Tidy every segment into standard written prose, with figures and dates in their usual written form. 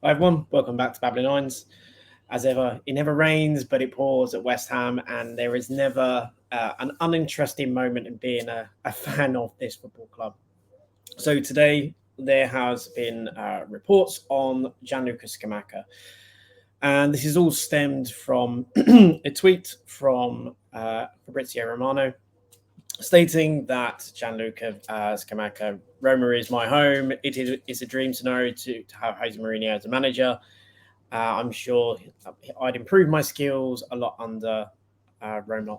Hi everyone, welcome back to Babylon Nines. As ever, it never rains, but it pours at West Ham, and there is never an uninteresting moment in being a fan of this football club. So today, there has been reports on Gianluca Scamacca, and this is all stemmed from a tweet from Fabrizio Romano stating that Gianluca Scamacca, Roma is my home. It is a dream scenario to have Jose Mourinho as a manager. I'm sure I'd improve my skills a lot under Roma.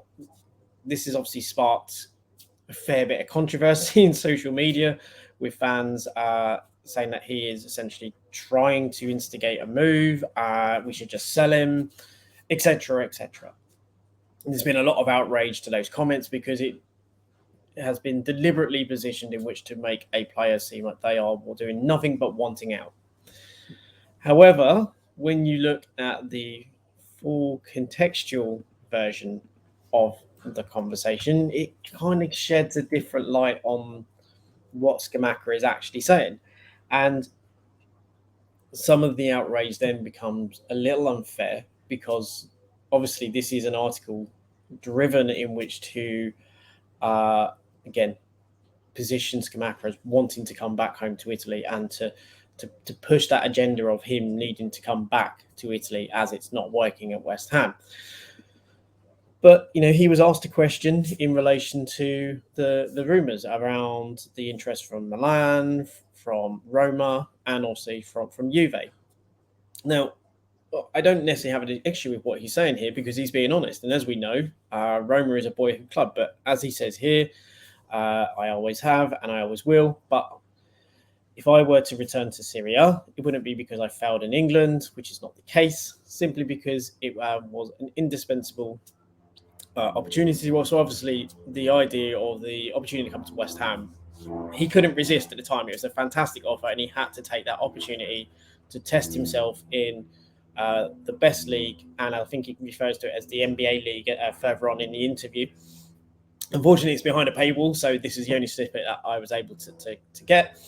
This has obviously sparked a fair bit of controversy in social media with fans saying that he is essentially trying to instigate a move. We should just sell him, etc., etc. There's been a lot of outrage to those comments because it has been deliberately positioned in which to make a player seem like they are doing nothing but wanting out. However, when you look at the full contextual version of the conversation, it kind of sheds a different light on what Scamacca is actually saying. And some of the outrage then becomes a little unfair because obviously this is an article driven in which to, again, position Scamacca as wanting to come back home to Italy and to push that agenda of him needing to come back to Italy as it's not working at West Ham. But, he was asked a question in relation to the rumours around the interest from Milan, from Roma, and also from Juve. Now, I don't necessarily have an issue with what he's saying here because he's being honest. And as we know, Roma is a boyhood club. But as he says here, I always have and I always will. But if I were to return to Serie A, it wouldn't be because I failed in England, which is not the case, simply because it was an indispensable opportunity. So obviously the idea or the opportunity to come to West Ham, he couldn't resist at the time. It was a fantastic offer and he had to take that opportunity to test himself in the best league. And I think he refers to it as the NBA league further on in the interview. Unfortunately, it's behind a paywall, so this is the only snippet that I was able to get.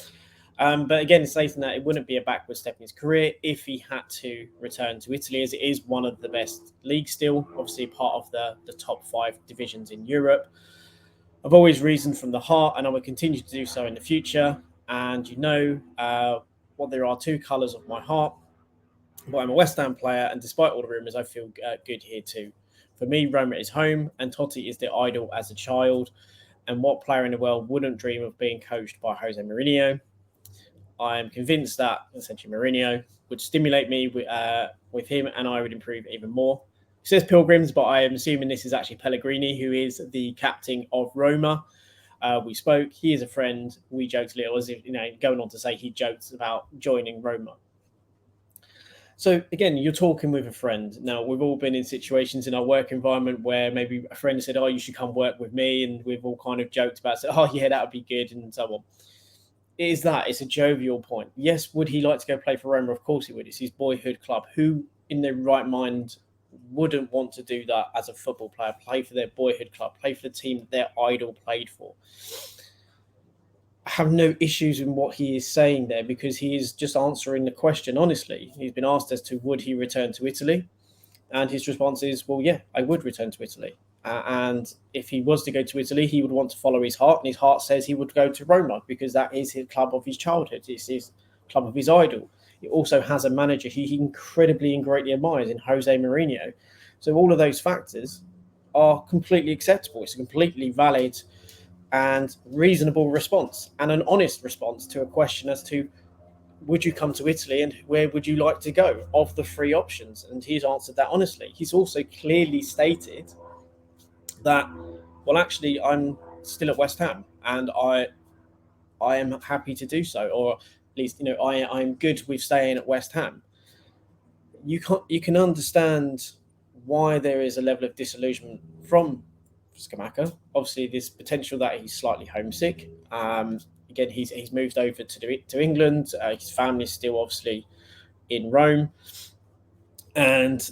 But again, it's stating that it wouldn't be a backward step in his career if he had to return to Italy, as it is one of the best leagues still, obviously part of the top 5 divisions in Europe. I've always reasoned from the heart, and I will continue to do so in the future. And there are 2 colours of my heart. But I'm a West Ham player, and despite all the rumours, I feel good here too. For me, Roma is home, and Totti is the idol as a child. And what player in the world wouldn't dream of being coached by Jose Mourinho? I am convinced that essentially Mourinho would stimulate me with him, and I would improve even more. It says Pilgrims, but I am assuming this is actually Pellegrini, who is the captain of Roma. We spoke. He is a friend. We joked a little, as if going on to say he jokes about joining Roma. So again, you're talking with a friend. Now, we've all been in situations in our work environment where maybe a friend said, "Oh, you should come work with me," and we've all kind of joked about it. "Oh, yeah, that would be good," and so on. It's a jovial point. Yes, would he like to go play for Roma? Of course he would. It's his boyhood club. Who in their right mind wouldn't want to do that as a football player? Play for their boyhood club, play for the team that their idol played for. I have no issues in what he is saying there because he is just answering the question honestly. He's been asked as to would he return to Italy, and his response is, well, yeah, I would return to Italy. And if he was to go to Italy, he would want to follow his heart. And his heart says he would go to Roma because that is his club of his childhood. It's his club of his idol. He also has a manager he incredibly and greatly admires in Jose Mourinho. So all of those factors are completely acceptable. It's a completely valid and reasonable response and an honest response to a question as to would you come to Italy and where would you like to go of the 3 options? And he's answered that honestly. He's also clearly stated that, well, actually, I'm still at West Ham and I am happy to do so, or at least, I'm good with staying at West Ham. You can understand why there is a level of disillusionment from Scamacca. Obviously, this potential that he's slightly homesick. Again, he's moved over to England. His family is still obviously in Rome, and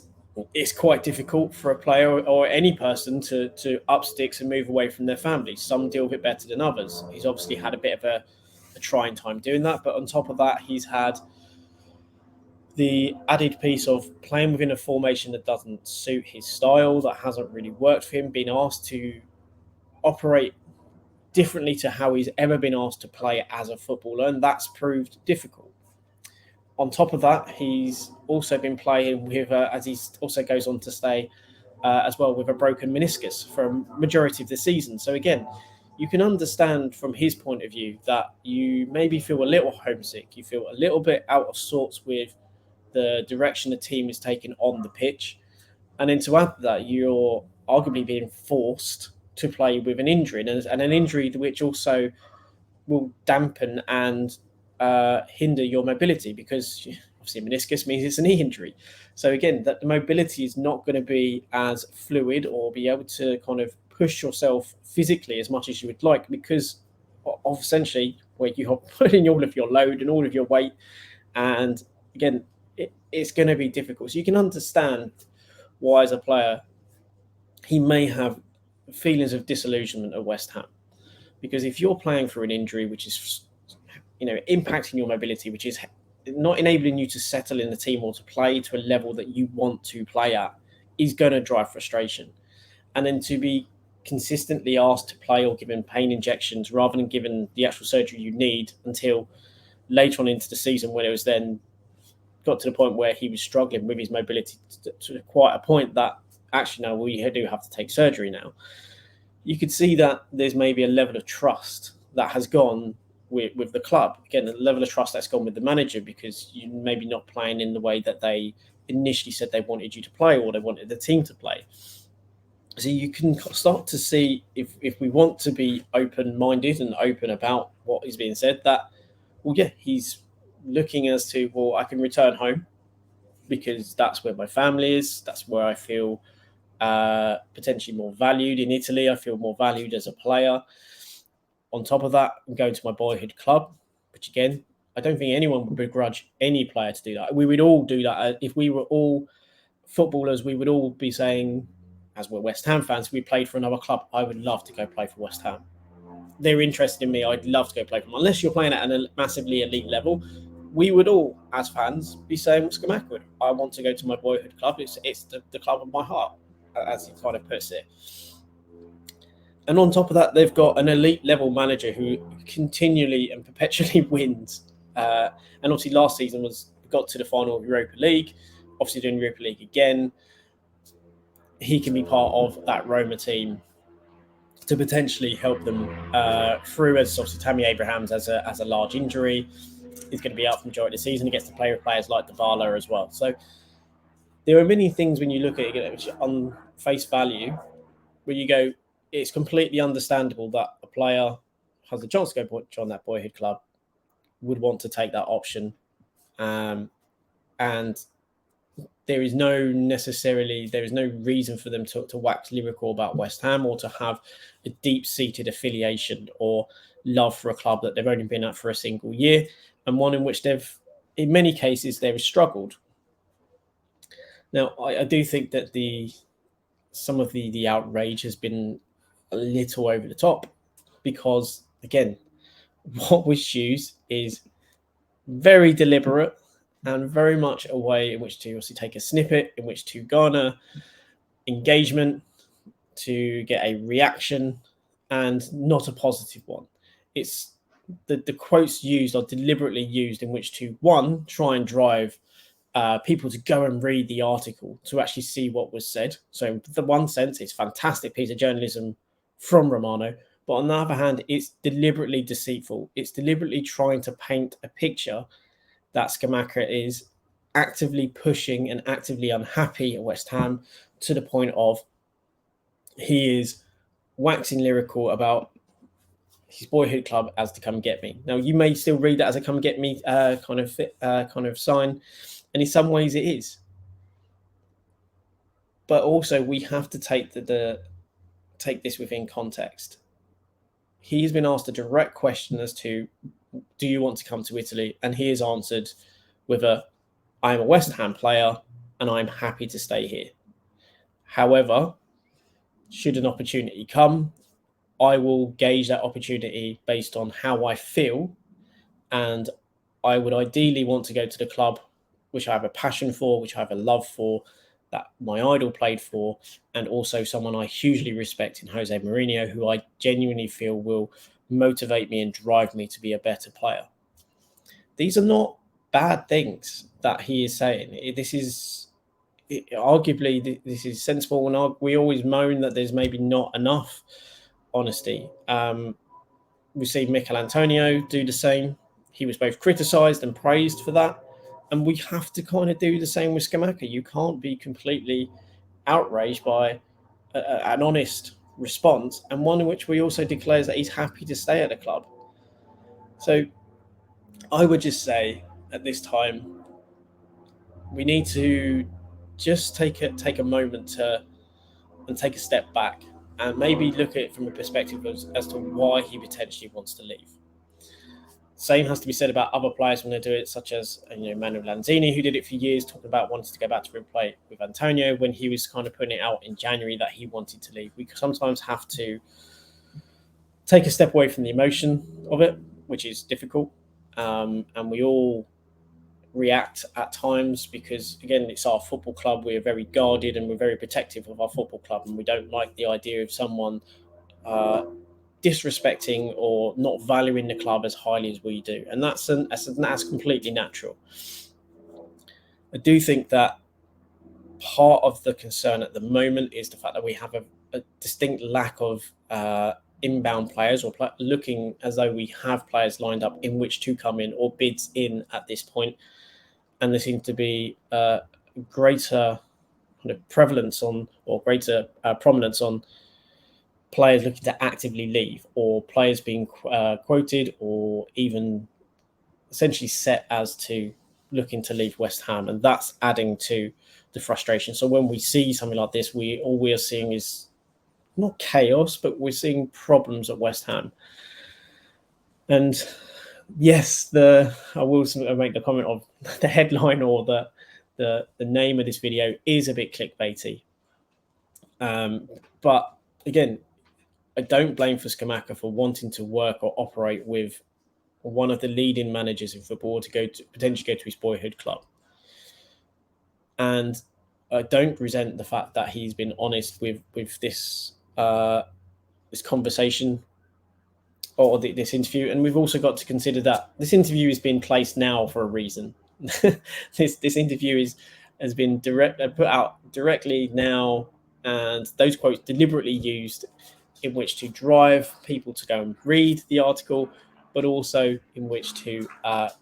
it's quite difficult for a player or any person to up sticks and move away from their family. Some deal with it better than others. He's obviously had a bit of a trying time doing that, but on top of that, he's had the added piece of playing within a formation that doesn't suit his style, that hasn't really worked for him, being asked to operate differently to how he's ever been asked to play as a footballer, and that's proved difficult. On top of that, he's also been playing with, as he also goes on to stay as well, with a broken meniscus for a majority of the season. So again, you can understand from his point of view that you maybe feel a little homesick, you feel a little bit out of sorts with the direction the team is taking on the pitch. And then to add to that, you're arguably being forced to play with an injury, and an injury which also will dampen and hinder your mobility, because obviously meniscus means it's a knee injury. So again, that the mobility is not going to be as fluid or be able to kind of push yourself physically as much as you would like, because of essentially where you're putting all of your load and all of your weight. And again, it's going to be difficult. So you can understand why, as a player, he may have feelings of disillusionment at West Ham, because if you're playing for an injury which is, impacting your mobility, which is not enabling you to settle in the team or to play to a level that you want to play at, is going to drive frustration. And then to be consistently asked to play or given pain injections rather than given the actual surgery you need until later on into the season, when it was then got to the point where he was struggling with his mobility to quite a point that actually, no, we do have to take surgery now. You could see that there's maybe a level of trust that has gone with the club. Again, a level of trust that's gone with the manager, because you're maybe not playing in the way that they initially said they wanted you to play or they wanted the team to play. So you can start to see, if we want to be open-minded and open about what is being said, that, well, yeah, he's looking as to, well, I can return home because that's where my family is. That's where I feel potentially more valued in Italy. I feel more valued as a player. On top of that, I'm going to my boyhood club, which again, I don't think anyone would begrudge any player to do that. We would all do that. If we were all footballers, we would all be saying, as we're West Ham fans, we played for another club, I would love to go play for West Ham. They're interested in me, I'd love to go play for them. Unless you're playing at a massively elite level, we would all, as fans, be saying what Scamacca would. I want to go to my boyhood club. It's the club of my heart, as he kind of puts it. And on top of that, they've got an elite level manager who continually and perpetually wins. And obviously last season got to the final of Europa League, obviously doing Europa League again. He can be part of that Roma team to potentially help them through, as obviously Tammy Abrahams has a large injury. He's going to be out for the majority of the season. He gets to play with players like Dybala as well. So there are many things when you look at it, which on face value, where you go, it's completely understandable that a player has the chance to go join that boyhood club, would want to take that option. And there is no reason for them to wax lyrical about West Ham or to have a deep-seated affiliation or love for a club that they've only been at for a single year, and one in which they've, in many cases, they've struggled. Now, I do think that some of the outrage has been a little over the top, because, again, what was used is very deliberate and very much a way in which to obviously take a snippet, in which to garner engagement, to get a reaction, and not a positive one. It's the quotes used are deliberately used in which to, one, try and drive people to go and read the article to actually see what was said. So in the one sense, it's a fantastic piece of journalism from Romano, but on the other hand, it's deliberately deceitful. It's deliberately trying to paint a picture that Scamacca is actively pushing and actively unhappy at West Ham, to the point of he is waxing lyrical about his boyhood club as to come get me. Now, you may still read that as a come get me kind of sign, and in some ways it is. But also, we have to take take this within context. He has been asked a direct question as to, do you want to come to Italy? And he has answered with I am a West Ham player and I'm happy to stay here. However, should an opportunity come, I will gauge that opportunity based on how I feel, and I would ideally want to go to the club which I have a passion for, which I have a love for, that my idol played for, and also someone I hugely respect in Jose Mourinho, who I genuinely feel will motivate me and drive me to be a better player. These are not bad things that he is saying. This is arguably this is sensible, and we always moan that there's maybe not enough honesty. We see Mikel Antonio do the same. He was both criticised and praised for that. And we have to kind of do the same with Scamacca. You can't be completely outraged by an honest response, and one in which we also declares that he's happy to stay at the club. So I would just say at this time, we need to just take a moment and take a step back and maybe look at it from a perspective as to why he potentially wants to leave. Same has to be said about other players when they do it, such as Manuel Lanzini, who did it for years, talking about wanting to go back to play with Antonio when he was kind of putting it out in January that he wanted to leave. We sometimes have to take a step away from the emotion of it, which is difficult, and we all react at times because, again, it's our football club. We're very guarded and we're very protective of our football club, and we don't like the idea of someone disrespecting or not valuing the club as highly as we do, and that's completely natural. I do think that part of the concern at the moment is the fact that we have a distinct lack of inbound players, or looking as though we have players lined up in which to come in or bids in at this point. And there seems to be greater kind of prevalence on, or greater prominence on, players looking to actively leave, or players being quoted or even essentially set as to looking to leave West Ham. And that's adding to the frustration. So when we see something like this, all we are seeing is not chaos, but we're seeing problems at West Ham. And yes, I will make the comment of the headline or the name of this video is a bit clickbaity. But again, I don't blame for Scamacca for wanting to work or operate with one of the leading managers in football to potentially go to his boyhood club. And I don't resent the fact that he's been honest with this this conversation or this interview. And we've also got to consider that this interview is being placed now for a reason. this interview has been put out directly now, and those quotes deliberately used in which to drive people to go and read the article, but also in which to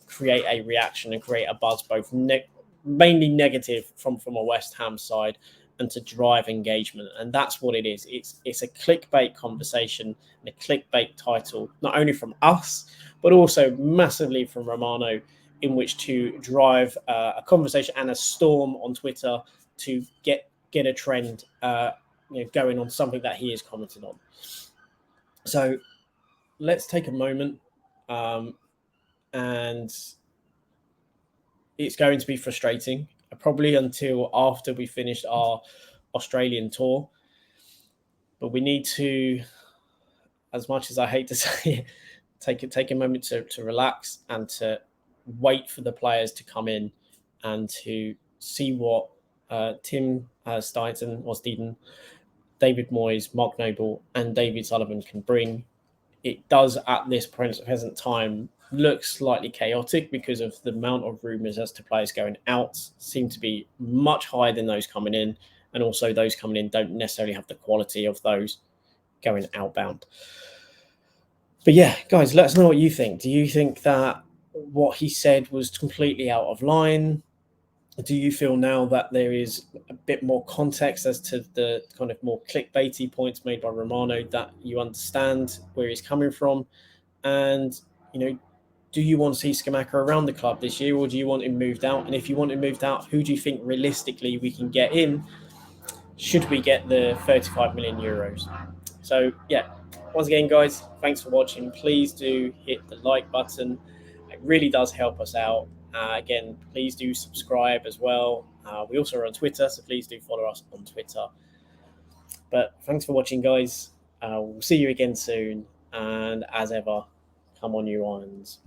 create a reaction and create a buzz, both mainly negative from a West Ham side, and to drive engagement. And that's what it is. It's a clickbait conversation and a clickbait title, not only from us, but also massively from Romano, in which to drive a conversation and a storm on Twitter to get a trend going on something that he is commenting on. So let's take a moment, and it's going to be frustrating, probably until after we finished our Australian tour. But we need to, as much as I hate to say it, take a moment to relax and to wait for the players to come in and to see what Tim Steidten, David Moyes, Mark Noble, and David Sullivan can bring. It does, at this present time, look slightly chaotic because of the amount of rumours as to players going out seem to be much higher than those coming in, and also those coming in don't necessarily have the quality of those going outbound. But yeah, guys, let us know what you think. Do you think that what he said was completely out of line? Do you feel now that there is a bit more context as to the kind of more clickbaity points made by Romano, that you understand where he's coming from? And, do you want to see Scamacca around the club this year, or do you want him moved out? And if you want him moved out, who do you think realistically we can get in should we get the 35 million euros? So, yeah, once again, guys, thanks for watching. Please do hit the like button. It really does help us out. Again, please do subscribe as well. We also are on Twitter, so please do follow us on Twitter. But thanks for watching, guys. We'll see you again soon. And as ever, come on, you Irons.